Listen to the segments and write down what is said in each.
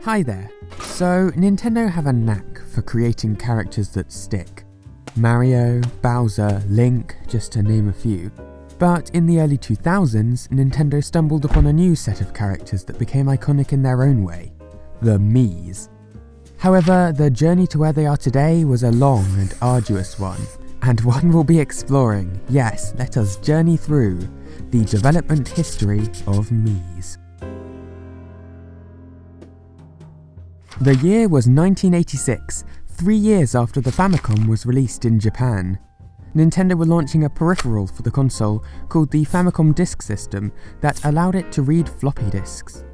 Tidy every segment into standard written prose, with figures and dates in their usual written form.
Hi there. So, Nintendo have a knack for creating characters that stick. Mario, Bowser, Link, just to name a few. But in the early 2000s, Nintendo stumbled upon a new set of characters that became iconic in their own way, the Miis. However, the journey to where they are today was a long and arduous one, and one we'll be exploring. Yes, let us journey through the development history of Miis. The year was 1986, 3 years after the Famicom was released in Japan. Nintendo were launching a peripheral for the console called the Famicom Disk System that allowed it to read floppy disks.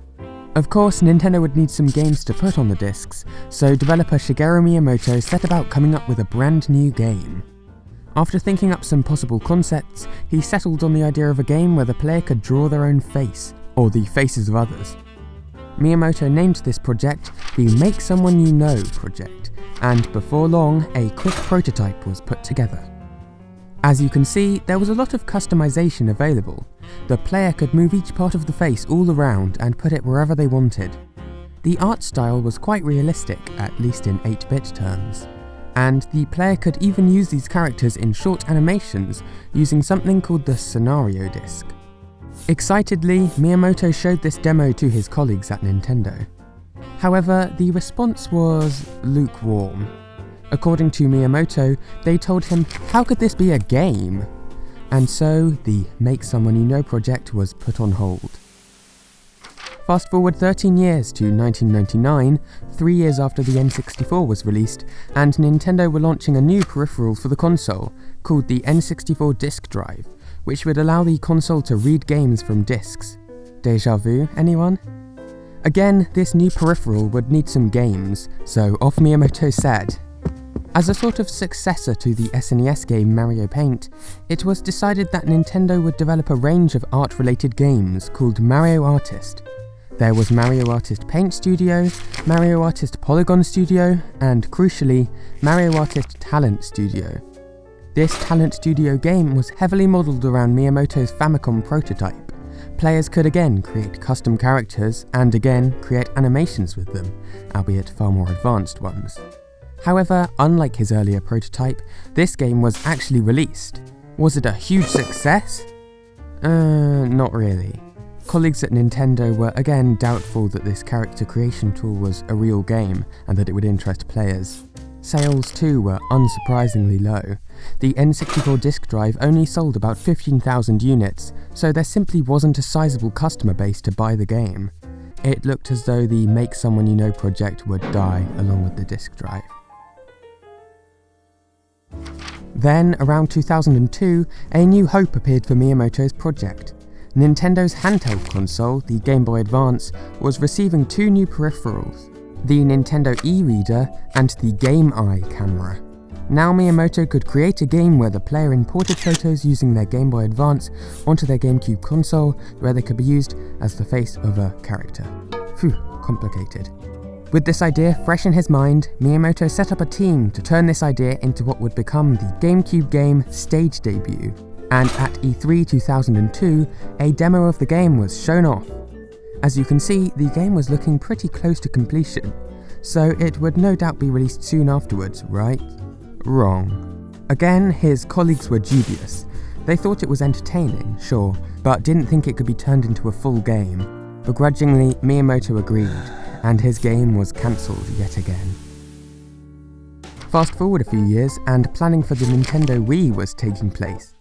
Of course, Nintendo would need some games to put on the disks, so developer Shigeru Miyamoto set about coming up with a brand new game. After thinking up some possible concepts, he settled on the idea of a game where the player could draw their own face, or the faces of others. Miyamoto named this project the Make Someone You Know project, and before long, a quick prototype was put together. As you can see, there was a lot of customization available. The player could move each part of the face all around and put it wherever they wanted. The art style was quite realistic, at least in 8-bit terms. And the player could even use these characters in short animations using something called the scenario disc. Excitedly, Miyamoto showed this demo to his colleagues at Nintendo. However, the response was lukewarm. According to Miyamoto, they told him, "How could this be a game?" And so, the Make Someone You Know project was put on hold. Fast forward 13 years to 1999, 3 years after the N64 was released, and Nintendo were launching a new peripheral for the console, called the N64 Disk Drive, which would allow the console to read games from discs. Deja vu, anyone? Again, this new peripheral would need some games, so off Miyamoto said. As a sort of successor to the SNES game Mario Paint, it was decided that Nintendo would develop a range of art-related games called Mario Artist. There was Mario Artist Paint Studio, Mario Artist Polygon Studio, and crucially, Mario Artist Talent Studio. This Talent Studio game was heavily modelled around Miyamoto's Famicom prototype. Players could again create custom characters and again create animations with them, albeit far more advanced ones. However, unlike his earlier prototype, this game was actually released. Was it a huge success? Not really. Colleagues at Nintendo were again doubtful that this character creation tool was a real game and that it would interest players. Sales too were unsurprisingly low. The N64 disk drive only sold about 15,000 units, so there simply wasn't a sizable customer base to buy the game. It looked as though the Make Someone You Know project would die along with the disk drive. Then, around 2002, a new hope appeared for Miyamoto's project. Nintendo's handheld console, the Game Boy Advance, was receiving two new peripherals, the Nintendo e-reader and the Game Eye camera. Now Miyamoto could create a game where the player imported photos using their Game Boy Advance onto their GameCube console, where they could be used as the face of a character. Phew, complicated. With this idea fresh in his mind, Miyamoto set up a team to turn this idea into what would become the GameCube game stage debut. And at E3 2002, a demo of the game was shown off. As you can see, the game was looking pretty close to completion, so it would no doubt be released soon afterwards, right? Wrong. Again, his colleagues were dubious. They thought it was entertaining, sure, but didn't think it could be turned into a full game. Begrudgingly, Miyamoto agreed, and his game was cancelled yet again. Fast forward a few years, and planning for the Nintendo Wii was taking place.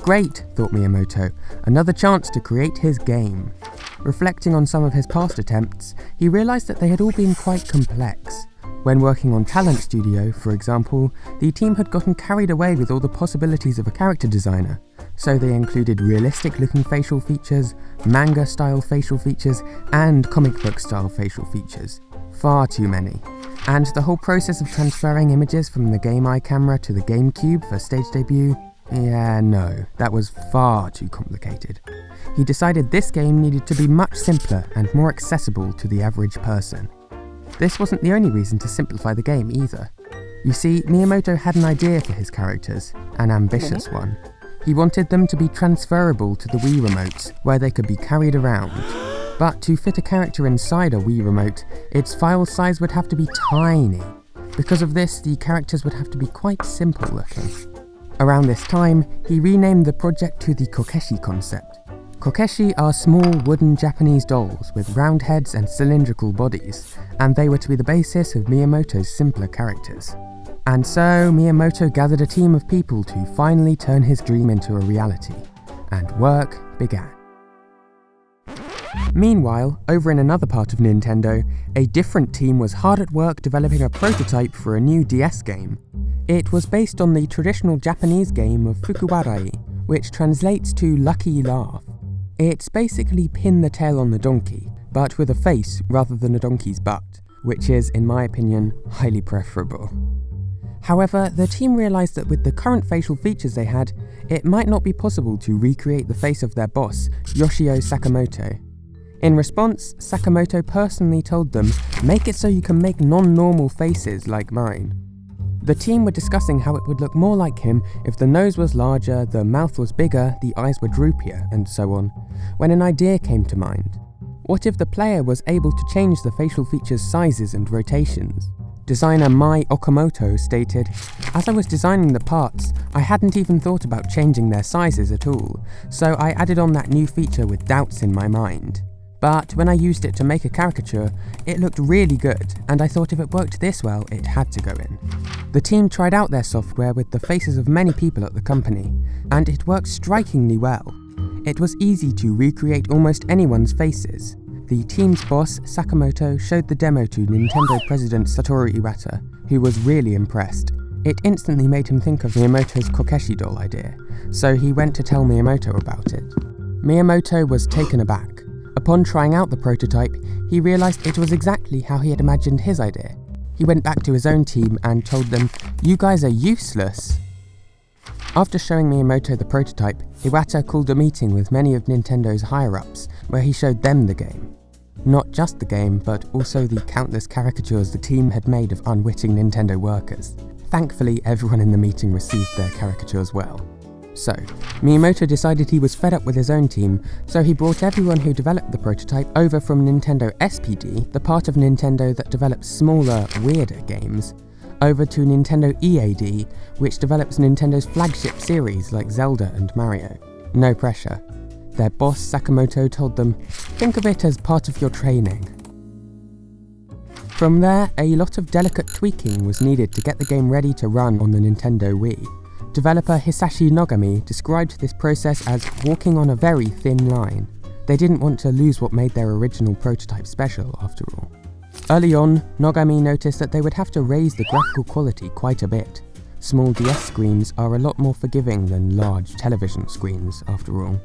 Great, thought Miyamoto, another chance to create his game. Reflecting on some of his past attempts, he realised that they had all been quite complex. When working on Talent Studio, for example, the team had gotten carried away with all the possibilities of a character designer, so they included realistic-looking facial features, manga-style facial features, and comic book-style facial features. Far too many. And the whole process of transferring images from the Game Eye camera to the GameCube for stage debut? Yeah, no, that was far too complicated. He decided this game needed to be much simpler and more accessible to the average person. This wasn't the only reason to simplify the game either. You see, Miyamoto had an idea for his characters, an ambitious one. He wanted them to be transferable to the Wii remotes, where they could be carried around. But to fit a character inside a Wii remote, its file size would have to be tiny. Because of this, the characters would have to be quite simple looking. Around this time, he renamed the project to the Kokeshi concept. Kokeshi are small wooden Japanese dolls with round heads and cylindrical bodies, and they were to be the basis of Miyamoto's simpler characters. And so, Miyamoto gathered a team of people to finally turn his dream into a reality, and work began. Meanwhile, over in another part of Nintendo, a different team was hard at work developing a prototype for a new DS game. It was based on the traditional Japanese game of Fukuwarai, which translates to Lucky Laugh. It's basically pin the tail on the donkey, but with a face rather than a donkey's butt, which is, in my opinion, highly preferable. However, the team realised that with the current facial features they had, it might not be possible to recreate the face of their boss, Yoshio Sakamoto. In response, Sakamoto personally told them, "Make it so you can make non-normal faces like mine." The team were discussing how it would look more like him if the nose was larger, the mouth was bigger, the eyes were droopier, and so on, when an idea came to mind. What if the player was able to change the facial features' sizes and rotations? Designer Mai Okamoto stated, "As I was designing the parts, I hadn't even thought about changing their sizes at all, so I added on that new feature with doubts in my mind. But when I used it to make a caricature, it looked really good, and I thought if it worked this well, it had to go in." The team tried out their software with the faces of many people at the company, and it worked strikingly well. It was easy to recreate almost anyone's faces. The team's boss, Sakamoto, showed the demo to Nintendo president Satoru Iwata, who was really impressed. It instantly made him think of Miyamoto's Kokeshi doll idea, so he went to tell Miyamoto about it. Miyamoto was taken aback. Upon trying out the prototype, he realised it was exactly how he had imagined his idea. He went back to his own team and told them, "You guys are useless." After showing Miyamoto the prototype, Iwata called a meeting with many of Nintendo's higher-ups, where he showed them the game. Not just the game, but also the countless caricatures the team had made of unwitting Nintendo workers. Thankfully, everyone in the meeting received their caricatures well. So, Miyamoto decided he was fed up with his own team, so he brought everyone who developed the prototype over from Nintendo SPD, the part of Nintendo that develops smaller, weirder games, over to Nintendo EAD, which develops Nintendo's flagship series like Zelda and Mario. No pressure. Their boss Sakamoto told them, "Think of it as part of your training." From there, a lot of delicate tweaking was needed to get the game ready to run on the Nintendo Wii. Developer Hisashi Nogami described this process as walking on a very thin line. They didn't want to lose what made their original prototype special, after all. Early on, Nogami noticed that they would have to raise the graphical quality quite a bit. Small DS screens are a lot more forgiving than large television screens, after all.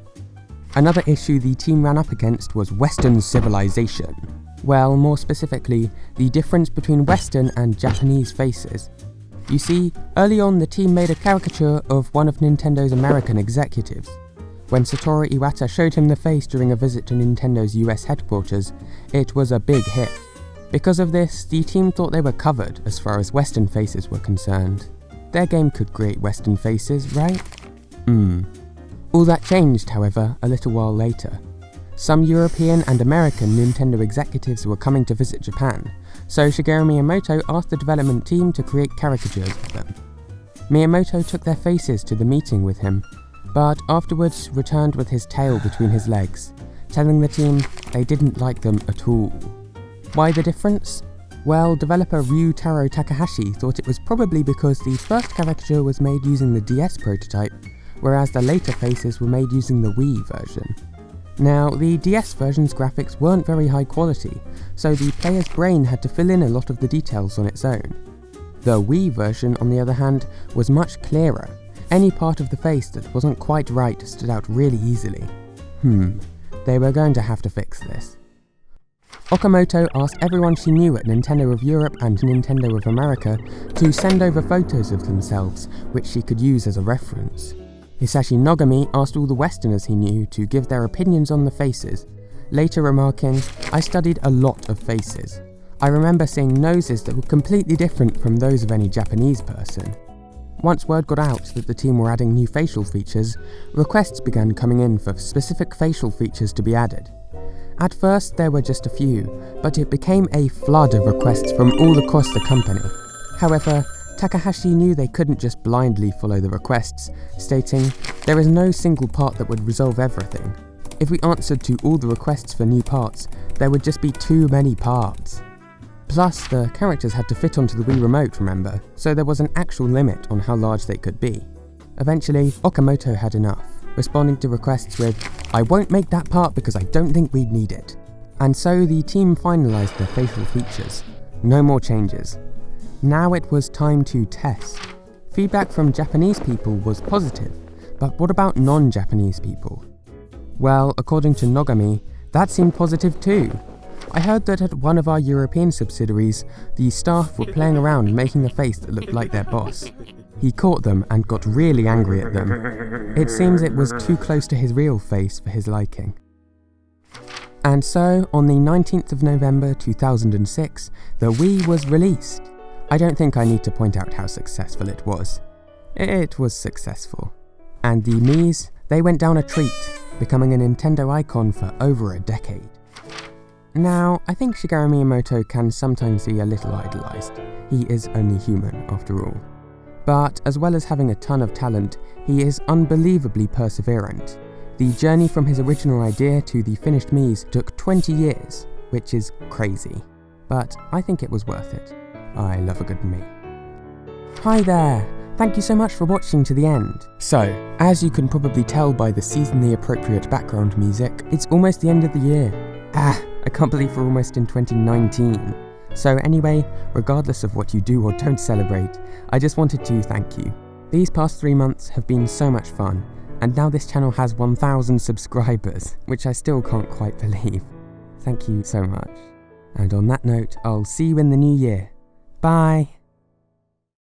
Another issue the team ran up against was Western civilization. Well, more specifically, the difference between Western and Japanese faces. You see, early on the team made a caricature of one of Nintendo's American executives. When Satoru Iwata showed him the face during a visit to Nintendo's US headquarters, it was a big hit. Because of this, the team thought they were covered as far as Western faces were concerned. Their game could create Western faces, right? All that changed, however, a little while later. Some European and American Nintendo executives were coming to visit Japan, so Shigeru Miyamoto asked the development team to create caricatures of them. Miyamoto took their faces to the meeting with him, but afterwards returned with his tail between his legs, telling the team they didn't like them at all. Why the difference? Well, developer Ryutaro Takahashi thought it was probably because the first caricature was made using the DS prototype, whereas the later faces were made using the Wii version. Now, the DS version's graphics weren't very high quality, so the player's brain had to fill in a lot of the details on its own. The Wii version, on the other hand, was much clearer. Any part of the face that wasn't quite right stood out really easily. They were going to have to fix this. Okamoto asked everyone she knew at Nintendo of Europe and Nintendo of America to send over photos of themselves, which she could use as a reference. Hisashi Nogami asked all the Westerners he knew to give their opinions on the faces, later remarking, "I studied a lot of faces. I remember seeing noses that were completely different from those of any Japanese person." Once word got out that the team were adding new facial features, requests began coming in for specific facial features to be added. At first there were just a few, but it became a flood of requests from all across the company. However, Takahashi knew they couldn't just blindly follow the requests, stating, "There is no single part that would resolve everything. If we answered to all the requests for new parts, there would just be too many parts." Plus, the characters had to fit onto the Wii Remote, remember, so there was an actual limit on how large they could be. Eventually, Okamoto had enough, responding to requests with, "I won't make that part because I don't think we'd need it." And so the team finalised their facial features. No more changes. Now it was time to test. Feedback from Japanese people was positive, but what about non-Japanese people? Well, according to Nogami, that seemed positive too. I heard that at one of our European subsidiaries, the staff were playing around making a face that looked like their boss. He caught them and got really angry at them. It seems it was too close to his real face for his liking. And so, on the 19th of November 2006, the Wii was released. I don't think I need to point out how successful it was. It was successful. And the Miis, they went down a treat, becoming a Nintendo icon for over a decade. Now, I think Shigeru Miyamoto can sometimes be a little idolised. He is only human, after all. But as well as having a ton of talent, he is unbelievably perseverant. The journey from his original idea to the finished Miis took 20 years, which is crazy. But I think it was worth it. I love a good Mii. Hi there! Thank you so much for watching to the end. So, as you can probably tell by the seasonally appropriate background music, it's almost the end of the year. I can't believe we're almost in 2019. So anyway, regardless of what you do or don't celebrate, I just wanted to thank you. These past 3 months have been so much fun, and now this channel has 1,000 subscribers, which I still can't quite believe. Thank you so much. And on that note, I'll see you in the new year. Bye!